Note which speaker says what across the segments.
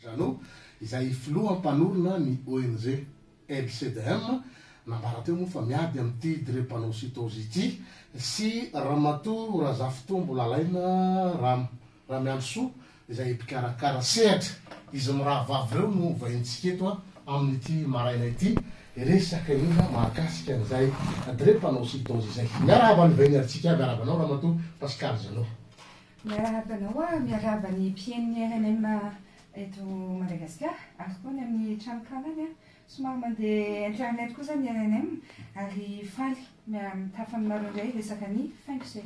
Speaker 1: Zano izay filoha mpanorona ny ONG LCDM nambara teo moa fa miady amin'ity drépanocytose ity sy Ramatoa Razafotombo lalaina Ramiansoa izay mpikarakara sehatra izy miraha vavy reo no vaintsika eto amin'ity maraina ity resaka ina mahakasika an'izay drépanocytose izay miarahaba ny vainaritsika aby arabanao Ramatoa Pascal Zanao.
Speaker 2: Miarahaba ny mpiain'ny RNM eto Madagasikara ary koa ny amin'ny tranokanany somary mandeha internet koa zany RNM ary faly mitafany maro indray resaka ny faingose.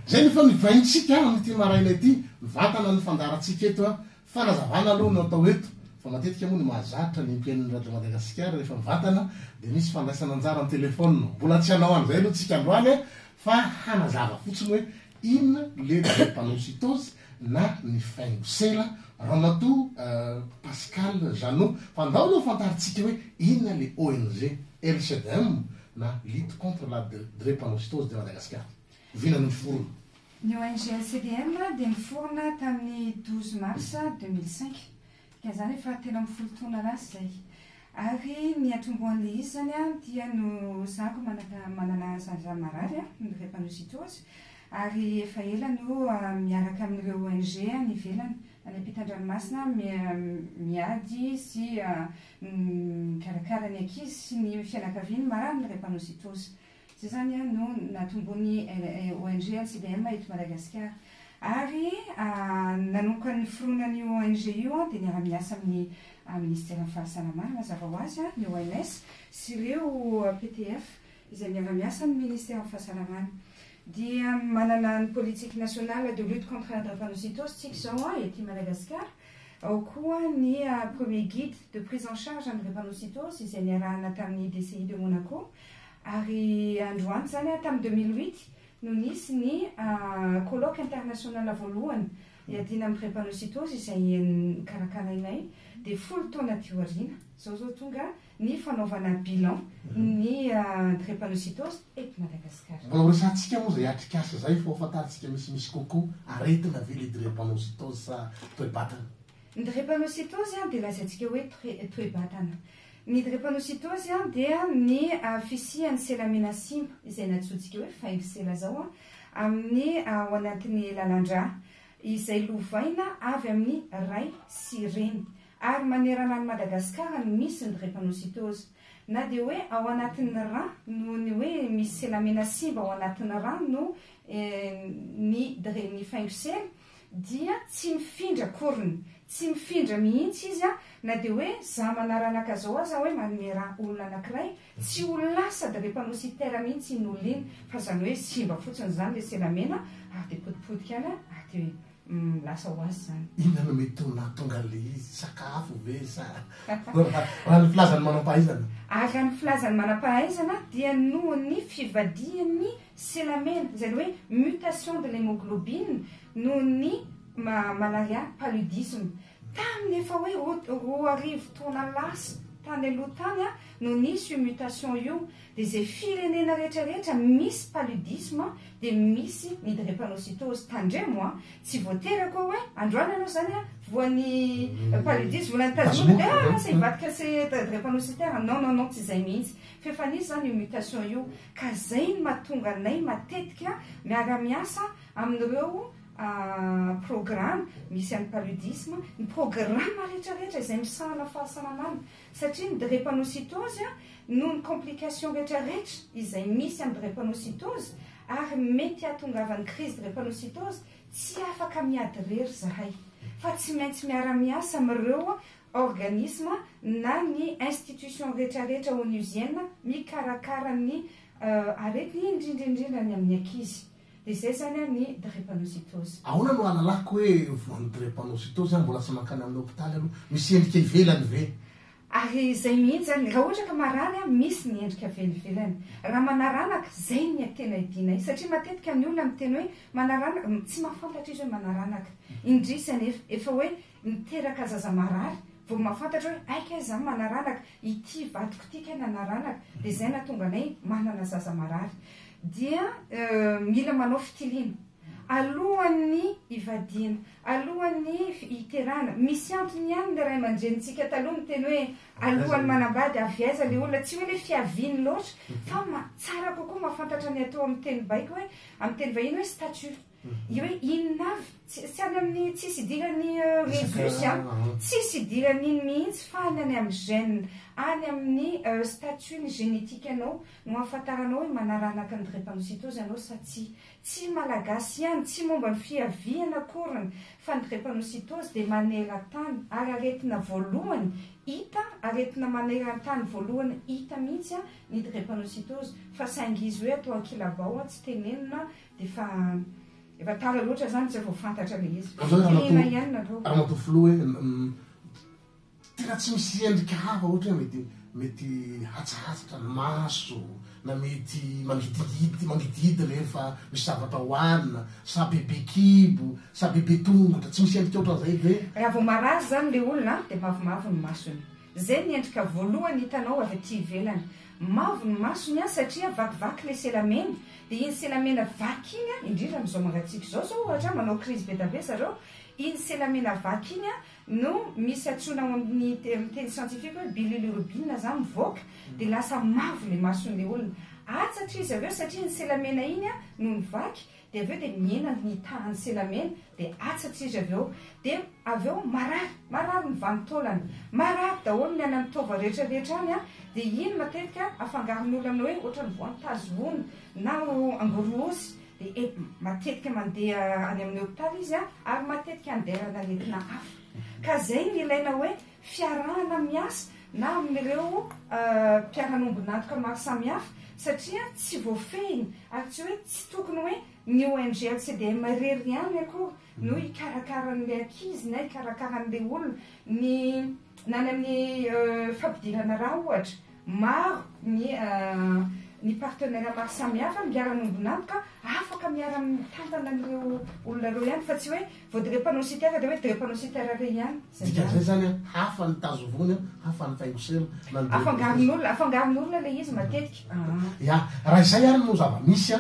Speaker 1: Zay ny fa nivaintsika amin'ity maraina ity vatana ny fandaratsika eto fanazavana aloha no atao eto fa matetika moa ny mahazatra ny mpiain'ny Radio Madagasikara rehefa mivatana dia misy fandraisana anjara amin'ny telefônina mbola tsy hanao an'izay aloha tsika androany fa hanazava fotsiny hoe inona le drépanocytose na ny faingosela Ramatoa Pascal Zanao fa ndao aloha fantaritsika hoe inona le ONG LCDM na lutte contre la drépanocytose de Madagascar vinany forona.
Speaker 2: Ny ONG LCDM dia niforona tamin'ny 12 mars 2005 ka zany efa telo amby folo taona lasa zay ary ny atomboan'le izy zany dia no zako manana zany marary ny drépanocytose ary efa ela no miaraka amin'ireo ONG ny ivelany any ampitan-dranomasina miady sy mikarakara ny ankizy sy ny fianakaviany marary ny drépanocytose. Zay zany no natombony ONG LCDM eto Madagasikara ary nanomboka ny foronan'ny ONG io dia niara-miasa amin'ny ministère fahasalamana mazava ho azy ny OMS sy ireo PTF izay miara-miasa amin'ny ministère fahasalamana dia manana ny politique nationale de lutte contre la drépanocytose tsika zao ety Madagasikara ao koa ny premier guide de prise en charge en drépanocytose izay niarahana tamin'ny DCI de Monaco ary androany zany tamin'ny 2008 no nisy ny colloque international voalohany iadina amin'ny drépanocytose izay karakarainay dia folo taona teo aoriana zao tonga ny fanaovana bilan ny drépanocytose eto Madagasikara.
Speaker 1: Mbola resantsika moa zay atrikasa zay fa fantaritsika misy kokoa aretina ve le drépanocytose sa toe-batana.
Speaker 2: Ny drépanocytose dia lazaintsika hoe toe-batana. Ny drépanocytose dia ny fisian'ny selamina simba izay natsotsika hoe faingosela zao amin'ny ao anatin'ny lalan-drà izay lovaina avy amin'ny ray sy reny ary manerana ny Madagasikara misy ny drépanocytose na dia hoe ao anatin'ny rà noho ny hoe misy selamina simba ao anatin'ny rà no ny faingosela dia tsy mifindra korony tsy mifindra mihitsy izy na dia hoe za manaranaka zao aza hoe manome raha olona anankiray tsy ho lasa drépanocytaire mihitsy ny olona iny fa zany hoe simba fotsiny zany le selamena ary dia potipotika any ary dia lasa ho azy zany.
Speaker 1: Inona no mety tonga le izy sakafo ve sa raha ny filazany manam-pahaizana?
Speaker 2: Raha ny filazany manam-pahaizana dia noho ny fivadian'ny selamena izany hoe mutation de l'hémoglobine noho ny malaria paludisme tamin'ny efa hoe roa arivo taona lasa tany aloha tany no nisy io mutation io dia zay firenena rehetrarehetra misy paludisme dia misy ny drépanocytose tandremo tsy voatery koa hoe androany anao zany voan'ny paludisme volany tazona dia sa hivadika se drépanocytaire non tsy izay mihitsy fa efa nisy zany io mutation io ka zay ny mahatonga anay matetika miara-miasa amin'ireo programme misy an'ny paludisme ny programme rehetrarehetra izay misahana fahasalamana satria ny drépanocytose noho ny complication rehetrarehetra izay misy amin'ny drépanocytose ary mety ahatongavan'ny crise drépanocytose tsy afaka miady rery zahay fa tsy maintsy miara-miasa amin'ireo organisme na ny institution rehetrarehetra onusienne mikarakara ny aretina indrindraindrindra ny amin'ny ankizy. Dia zay zany ny drépanocytose.
Speaker 1: Ahoana no alalako hoe voan'ny drépanocytose mbola tsy mankany amin'ny hôpitaly aloha misy endrika ivelany ve?
Speaker 2: Ary zay mihitsy zany raha ohatra ka marary misy ny endrika ivelany. Raha manaranaka zay ny tena idinay satria matetika ny olona miteny hoe manaranaka tsy mahafantatra izy hoe manaranaka. Indrisany efa hoe miteraka zaza marary vao mahafantatra hoe aika zany manaranaka ity vadiko tika nanaranaka dia zay nahatonga anay manana zaza marary. Dia mila manao fitiliana alohan'ny ivadiana, alohan'ny iterana. Misy antony ihany le ray aman-drenitsika taloha miteny hoe alohan'ny manambady avy aiza le olona, tsy hoe le fiaviany loatra fa tsara kokoa mahafantatra ny atao amin'ny teny baiko hoe amin'ny teny vahiny hoe statut. Io hoe inona avy tsy any amin'ny tsisy idirany Jésus tsisy idirany iny mihitsy fa any amin'ny gène, any amin'ny statut ny génétique anao no ahafantaranao hoe manaranaka ny drépanocytose anao sa tsy malagasy ihany, tsy momba ny fiaviana akorany fa ny drépanocytose dia maneran-tany ary aretina voalohany hita, aretina maneran-tany voalohany hita mihitsy ny drépanocytose fa saingy izy hoe atao ankilabao tsy tenenina dia efa tara loatra zany tsy voafantatra le izy. Tena ihany nareo.
Speaker 1: Raha filo hoe tena tsy misy endrika hafa ohatra hoe mety hatsahatsatra ny maso na mety mangidihidy rehefa misy zavatra hoanina, sa bebe kibo, sa bebe tongotra, tsy misy endrika ohatran'izay ve?
Speaker 2: Raha vao marazy zany le olona dia mavomavo ny masony. Zay ny endrika voalohany hitanao avy aty ivelany. Mavo ny masony satria vakivaky le selamena, dia iny selamena vaky iny indrindra amin'izao mangatsiaka izao ohatra manao crise be da be zareo, iny selamena vaky iny no misy atsona amin'ny teny scientifique hoe bilirubine zany mivoaka dia lasa mavo le mason'le olona. Atsatra izy aveo satria ny selamena iny no mivaky dia aveo dia miena ny tahan'ny selamena dia atsatra izy aveo dia aveo marary ny vanitaolana, marary daholo ny any amin'ny taova rehetrarehetra any dia iny matetika afangaron'olona aminao hoe ohatra ny voantazoana na angoroosy dia matetika mandeha any amin'ny hôpitaly izy ary matetika anderana aretina hafa. Ka zay ny ilaina hoe fiarahana miasa na amin'ireo mpiara-nombonantoka maro samihafa satria tsy voafehiny ary tsy hoe tsy tokony hoe ny ONG LCDM rery ihany akory no hikarakaran'ilay ankizy na hikarakaran'ilay olona ny nany amin'ny fampidirana raha ohatra maro ny partenaire maro samihafa miara-nombonantoka afaka miara-mitantana an'ireo olona reo ihany fa tsy hoe vao drépanocytaire dia hoe drépanocytaire re ihany.
Speaker 1: Zay zany hafa ny tazovony, hafa ny faingosela.
Speaker 2: Afangaron'olona le izy matetika.
Speaker 1: Ya, raha izay ary no zava-misy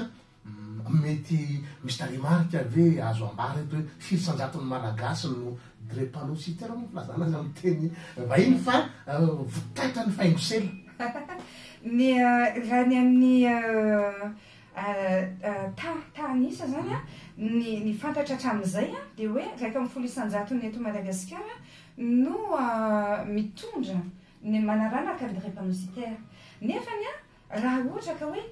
Speaker 1: mety misy tarimarika ve azo ambara eto hoe firy-sanjaton'ny malagasy no drépanocytaire moa filazana azy amin'ny teny vahiny fa votaitra ny faingosela.
Speaker 2: Raha ny amin'ny tanisa zany ny fantatra hatramin'izay dia hoe raika amin'ny 100 ny eto Madagasikara no mitondra ny manaranaka ny drépanocytaire. Nefany raha ohatra ka hoe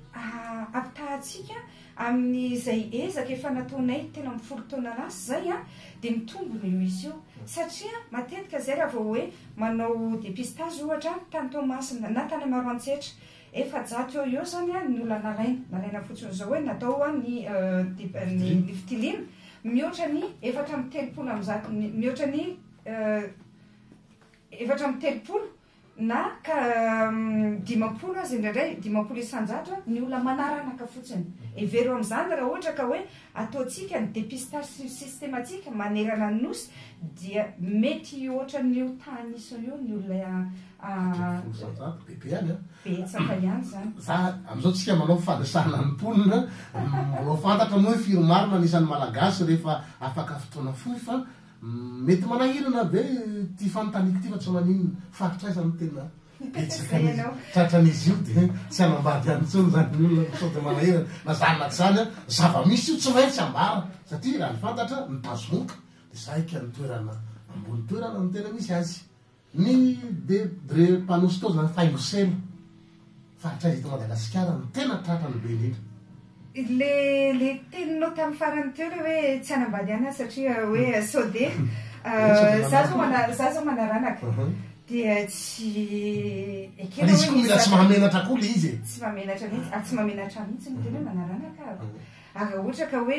Speaker 2: ampitahatsika amin'izay ezaka efa nataonay tena amin'ny 10 taona lasa zay dia mitombona io izy io satria matetika zay raha vao hoe manao dépistage ohatra tany Toamasina na tany Maroantsetra efa jato eo zany ny olona naraina fotsiny zao hoe natao ny fitiliana mihoatra ny 430 mihoatra ny 430 na 50 azy indraindray 50 isan-jato ny olona manaranaka fotsiny. Evero amin'izany raha ohatra ka hoe ataontsika ny dépistage systématique manerana ny nosy dia mety ohatra n'io tanisa io ny olona betsaka ihany zany.
Speaker 1: Amin'izao tsika manao fandesana ny mponina mbola fantatra moa hoe firy marina anisan'ny malagasy rehefa afaka fotoana fohy fa mety manahirana be ty fanontaniako ty fa tsy maninona faritra aizany tena betsaka tratran'izy io dia tsy hanambady any intsony zany ny olona sao dia manahirana na zany na tsy zany zava-misy io tsy maintsy ambara satria raha ny fantatra nitazomoka dia zaika ny toerana ambony toerana no tena misy azy ny drépanocytose na faingosela faritra azy eto Madagasikara no tena tratrany be indrindra.
Speaker 2: Le teninao tamin'ny farany teo le hoe tsy hanambady ana satria hoe sode za zao manaranaka dia tsy
Speaker 1: izy koa mila tsy mahamenatra koa le izy
Speaker 2: tsy mahamenatra mihitsy tsy mahamenatra mihitsy ny tena hoe manaranaka ary ohatra ka hoe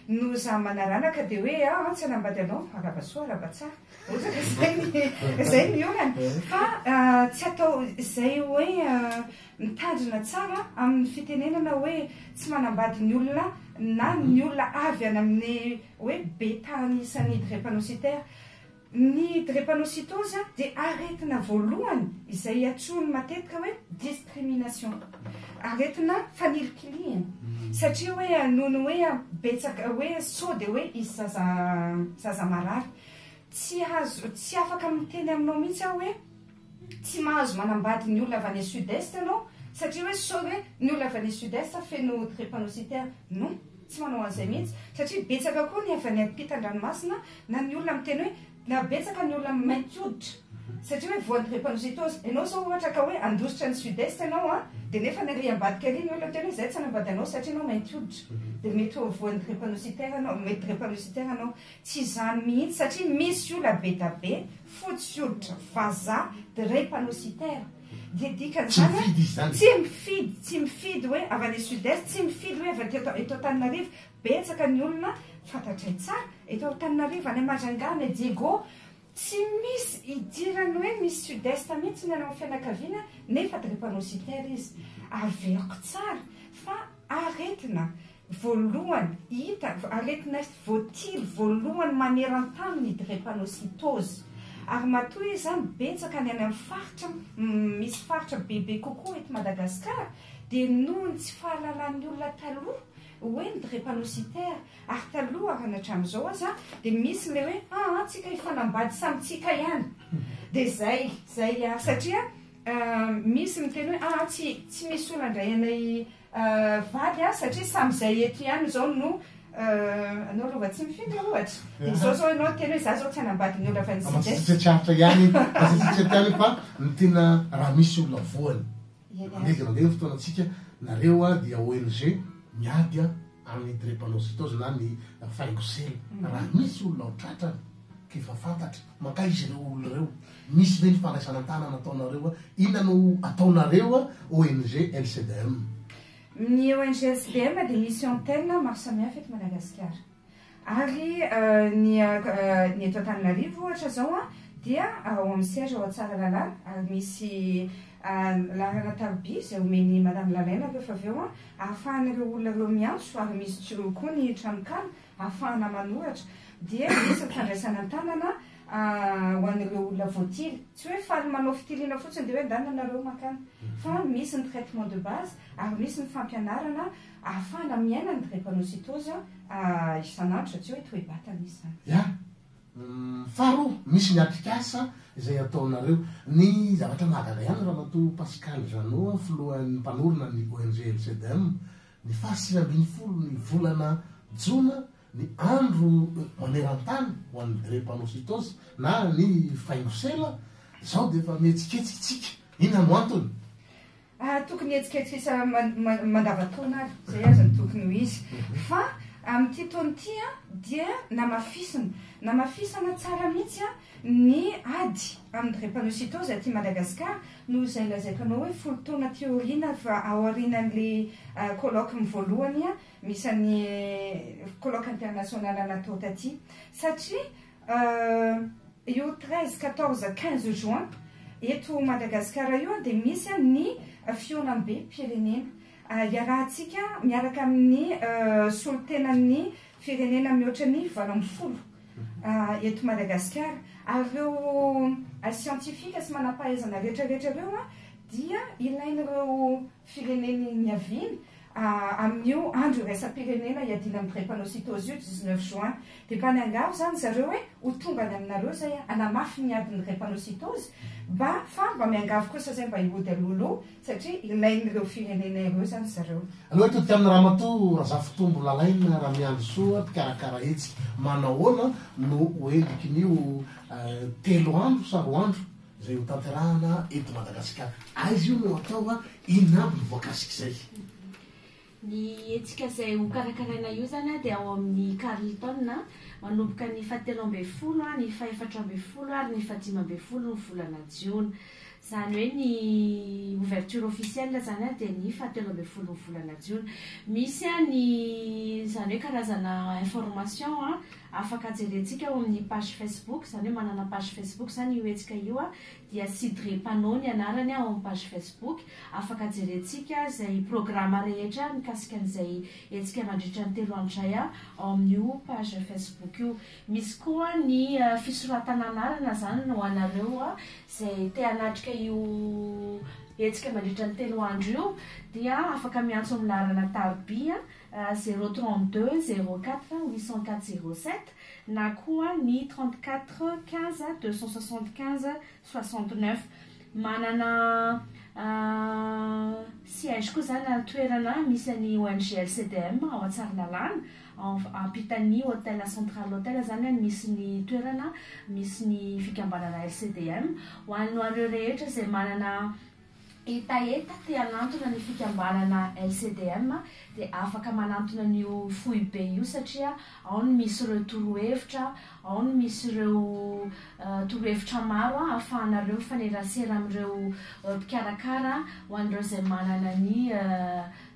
Speaker 2: no za manaranaka dia hoe tsy hanambady anao arabasoa arabatsara ohatra ka zay ny olana fa tsy atao izay hoe mitandrina tsara amin'ny fitenenana hoe tsy manambady ny olona na ny olona avy any amin'ny hoe be tany isan'ny drépanocytaire ny drépanocytose dia aretina voalohany izay atsony matetika hoe discrimination, aretina fanilikiliana satria hoe nono hoe betsaka hoe sao dia hoe izy zaza marary tsy afaka miteny aminao mihitsy aho hoe tsy mahazo manambady ny olona avy any sud-est anao satria hoe sao hoe ny olona avy any sud-est feno drépanocytaire non, tsy manao an'izay mihitsy satria betsaka koa ny avy any ampitan-dranomasina na ny olona miteny hoe na betsaka ny olona mainty hoditra satria hoe voan'ny drépanocytose ianao zao ohatra ka hoe andositra ny sud-est ianao a dia nefa ny ary ambadika ary ny olona miteny hoe izay tsy hanambady anao satria anao mainty hoditra dia mety voan'ny drépanocytaire anao mety drépanocytaire anao tsy izany mihitsy satria misy olona be da be fotsy hoditra vazaha drépanocytaire dia dikan'izany tsy mifidy hoe avy any sud-est tsy mifidy hoe avy eto Antananarivo betsaka ny olona fantatray tsara eto Antananarivo any Majunga any Diego tsy misy idirany hoe misy sud-est mihitsy ny anao fianakaviana nefa drépanocytaire izy averiko tsara fa aretina voalohany hita aretina voatily voalohany maneran-tany ny drépanocytose ary matoa izy zany betsaka ny any amin'ny faritra misy faritra bebe kokoa eto Madagasikara dia nohony tsy fahalalan'ny olona taloha hoe ny drépanocytaire ary taloha ary hatramin'izao aza dia misy le hoe tsika hifanambady samytsika ihany dia zay satria misy miteny hoe tsy misy olona ndray anay vady satria samyzay eto ihany zao no anao aloha tsy mifidy ohatra dia zao ianao teny hoe za zao tsy hanambady ny olona avy any
Speaker 1: sud-est ihany ihany fa ny tena raha misy olona voany andeganandeha fotoanatsika nareo dia ONG miady amin'ny drépanocytose na ny faingosely raha misy olona ao tratrany kefa fantatra maka izy ireo olona ireo misy ve ny fandraisana tanana ataonareo inona no ataonareo ONG LCDM.
Speaker 2: Ny ONG LCDM dia misy antenne maro samihafa eto Madagasikara ary ny eto Antananarivo ohatra zao dia ao amin'ny siège ao Tsaralalàna ary misy larana taroby izay omeny madame Lalaina rehefa avy eo ahafahan'ireo olona ireo miantso ary misy tsiro koa ny tranokala ahafahana manoratra dia misy fandraisana tanana ho an'ireo olona voatily tsy hoe faly manao fitiliana fotsiny dia hoe ndana nareo makany fa misy ny traitement de base ary misy ny fampianarana ahafahana miaina ny drépanocytose isanandro satria hoe toe-batana izy zany
Speaker 1: faharoa misy ny aplikasa izay ataonareo ny zavatra mahagaga ihany raha mato Pascal Jeannot filohan'ny mpanorona ny ONG LCDM ny 20 ny volana jona ny andro maneran-tany ho an'ny drépanocytose na ny faingosela zao dia efa mihetsiketsitsika inona no antony
Speaker 2: tokony etsiketsisa mandavataona ary zay azy ny tokony ho izy fa amin'ity taona ity dia namafisana tsara mihitsy ny ady amin'ny drépanocytose aty Madagasikara noho izay lazaiko anao hoe folo taona teoriana fa ao aorianan'le colloque voalohany misy any colloque international natao taty satria io 13, 14, 15 juin eto Madagasikara io dia misy ny fionam-be pirenena iarahantsika miaraka amin'ny solotenan'ny firenena mihoatra ny 20 eto Madagasikara ary ireo scientifique sy manam-pahaizana rehetrarehetra ireo dia ilain'ireo fireneny niaviany amin'io andro iraisam-pirenena iadina amin'ny drépanocytose io 19 juin dia mba niangaro zany zareo hoe ho tonga any aminareo zay anamafy ny adiny drépanocytose fa mba miangavo kosa zay mba ihody alolo satria ilain'ireo firenena ireo zany zareo
Speaker 1: aloha todika amin'ny raha mato raha fotombo lalaina raha miandro soa mpikarakara etsika manahoana no oendikin'io 3 andro sa 4 andro zay ho tanterahana eto Madagasikara azy io no atao inona aby ny voakasika zay
Speaker 3: ny etsika izay ho karakaraina io zany dia ao amin'ny Carleton manomboka ny 17 ny 14 ary ny 15 ny volana jiona zany hoe ny ouverture officielle zany dia ny 17 ny volana jiona misy ny zany hoe karazana information afaka jerentsika ao amin'ny page Facebook zany hoe manana page Facebook zany io etsika io dia Sidrépano ny anarany ao amin'ny page Facebook afaka jerentsika zay programme rehetra mikasika an'izay etsika mandritra ny 3 andro zay ao amin'io page Facebook avekeo misy koa ny fisoratananarana zany no anareo a zay te anatrika io etsika mandritra ny 3 andro io dia afaka miantso amin'narana tarbia 032 04 804 07 na koa ny 34 15 275 69 manana siège koa zany toerana misy ny ONG LCDM ao Antsaralalàna ampitany hôtel central hôtel zany misy ny toerana misy ny fikambanana LCDM ho anareo rehetra zay manana etaeta te anantona ny fikambanana LCDM dia afaka manantona n'io fohy be io satria ao ny misy ireo torohevitra ao ny misy ireo torohevitra maro ahafahanareo mifanerasera amin'ireo mpikarakara ho an'ireo zay manana ny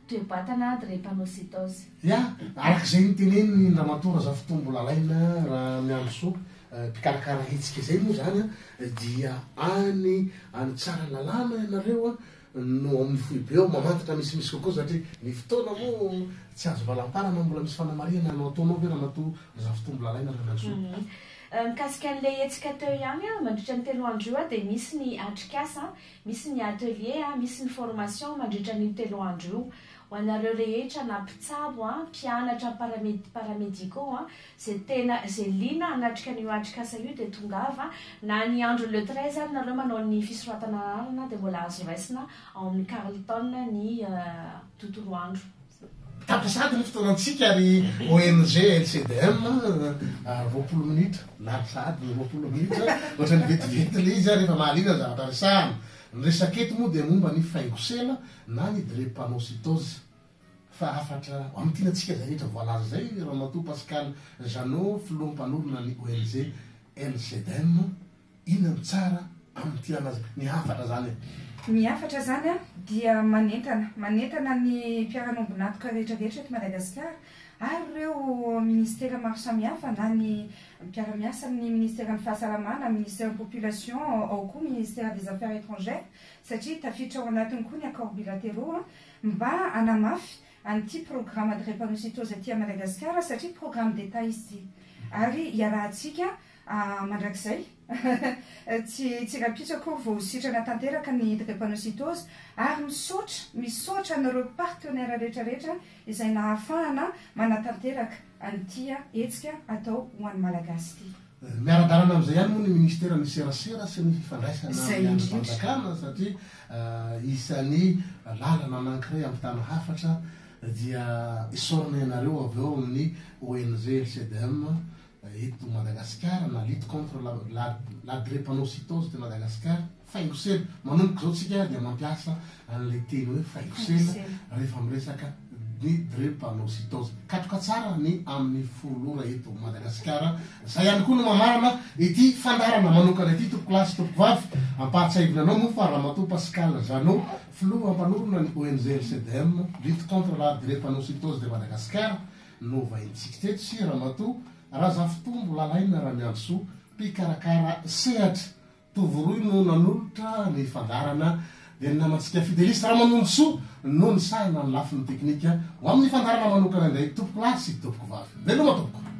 Speaker 3: toe-batana drépanocytose.
Speaker 1: Ya, arak'izay niteneny ny Ramatoa Razafitombo Lalaina raha miandroso mpikarakara hetsika izay moa zany dia any tsara lalàna ianareo no amin'ny fohibe ao mamantatra misimisy kokoa satria ny fotoana moa tsy azo valam-parana mbola misy fanamariana no ataonao ve Ramatoa Razafitombo Lalaina raha miandroso.
Speaker 3: Mikasika an'ilay hetsika teo ihany mandritra ny 3 andro io dia misy ny atrikasa, misy ny atelier, misy ny formation mandritra ny 3 andro io. Ho anareo rehetra na mpitsabo mpianatra paramédicaux zay lina anatrika n'io atrikasa io dia tongava na ny andro le 13 nareo manao ny fisoratana anarana dia mbola azo raisina ao amin'ny Carleton ny tontolo andro.
Speaker 1: Tapasady ny fotoanantsika ary ONG LCDM 20 minitra na sady 20 minitra ohatrany vetivety le izy rehefa mahalina zavatra resahana. Ny resaketo moa dia momba ny faingosela na ny drépanocytose fa afatra amin'ny tiantsika zay rehetra voalaza zay Ramatoa Pascal Jeannot filoha mpanorona ny ONG LCDM inona tsara amin'ny tianazy ny hafatra zany.
Speaker 2: Ny hafatra zany dia manentana ny mpiara-nombinatoka rehetrarehetra eto Madagasikara ary ireo ministera maro samihafa na ny mpiara-miasa amin'ny ministera ny fahasalamana, ministera ny population ao koa ministera des affaires étrangères satria tafiditra ao anatiny koa ny accords bilatéraux mba anamafy an'ity programme de drépanocytose aty Madagasikara satria programme d'état izy ary iarahantsika mandrakizay tsy rapitsako vao sitrana tanteraka ny drépanocytose ary misaotra anareo partenaire rehetrarehetra izay nahafahana manatanteraka an'ity hetsika atao ho an'ny malagasy ity.
Speaker 1: Miara-dalana amin'izay ihany moa ny ministera ny serasera sy ny fifandraisana amin'ny fanjakana satria isan'ny lalana anankiray ampitana hafatra dia isorana ianareo avy eo amin'ny ONG LCDM eto Madagasikara na lutte contre la drépanocytose de Madagasikara faingosela manomboka zao tsika dia mampiasa an'ilay teny hoe faingosela rehefa miresaka ny drépanocytose katroka tsara ny amin'ny folora eto Madagasikara. Zay ihany koa no mamarana ity fandarana manokana ity tompokilasy tompovavy ampahatsahivinanao moa fa Ramatoa Pascal Jeannot filoha mpanorona ny ONG LCDM lutte contre la drépanocytose de Madagasikara no vaintsika teto sy Ramatoa Razafitombo Lalaina raha miandrosoa mpikarakara sehatra tovoroy no nanolotra ny fandarana dia ny namantsika fidelista raha manondrosoa no ny sahina ny lafiny teknika ho amin'ny fandarana manokana indray tompokilasy tompoko vavy veloma tompoko.